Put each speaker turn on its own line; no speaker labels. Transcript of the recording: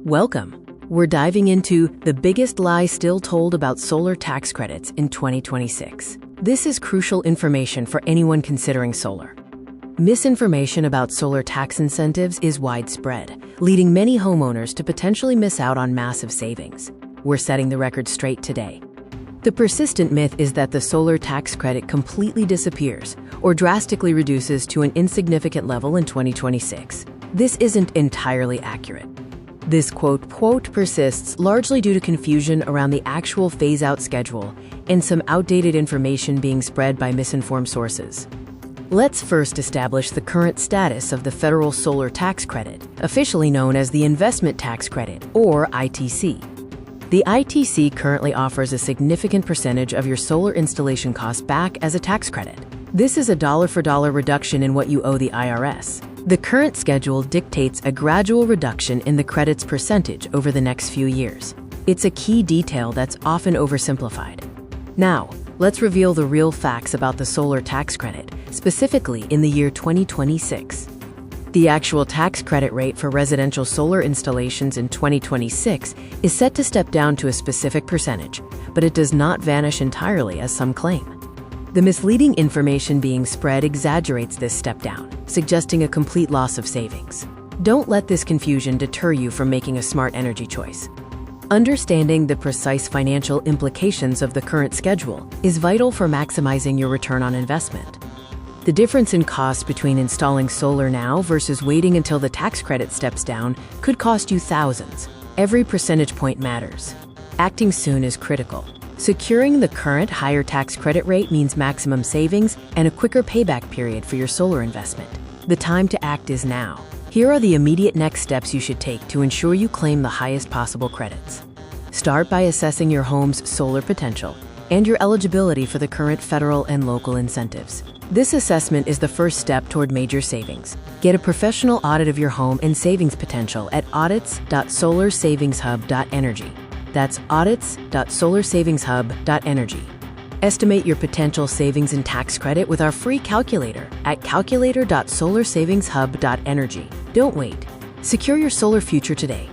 Welcome. We're diving into the biggest lie still told about solar tax credits in 2026. This is crucial information for anyone considering solar. Misinformation about solar tax incentives is widespread, leading many homeowners to potentially miss out on massive savings. We're setting the record straight today. The persistent myth is that the solar tax credit completely disappears or drastically reduces to an insignificant level in 2026. This isn't entirely accurate. This quote persists largely due to confusion around the actual phase-out schedule and some outdated information being spread by misinformed sources. Let's first establish the current status of the federal solar tax credit, officially known as the Investment Tax Credit, or ITC. The ITC currently offers a significant percentage of your solar installation costs back as a tax credit. This is a dollar-for-dollar reduction in what you owe the IRS. The current schedule dictates a gradual reduction in the credit's percentage over the next few years. It's a key detail that's often oversimplified. Now, let's reveal the real facts about the solar tax credit, specifically in the year 2026. The actual tax credit rate for residential solar installations in 2026 is set to step down to a specific percentage, but it does not vanish entirely as some claim. The misleading information being spread exaggerates this step down, suggesting a complete loss of savings. Don't let this confusion deter you from making a smart energy choice. Understanding the precise financial implications of the current schedule is vital for maximizing your return on investment. The difference in cost between installing solar now versus waiting until the tax credit steps down could cost you thousands. Every percentage point matters. Acting soon is critical. Securing the current higher tax credit rate means maximum savings and a quicker payback period for your solar investment. The time to act is now. Here are the immediate next steps you should take to ensure you claim the highest possible credits. Start by assessing your home's solar potential and your eligibility for the current federal and local incentives. This assessment is the first step toward major savings. Get a professional audit of your home and savings potential at audits.SolarSavingsHub.energy. That's audits.SolarSavingsHub.energy. Estimate your potential savings and tax credit with our free calculator at calculator.SolarSavingsHub.energy. Don't wait. Secure your solar future today.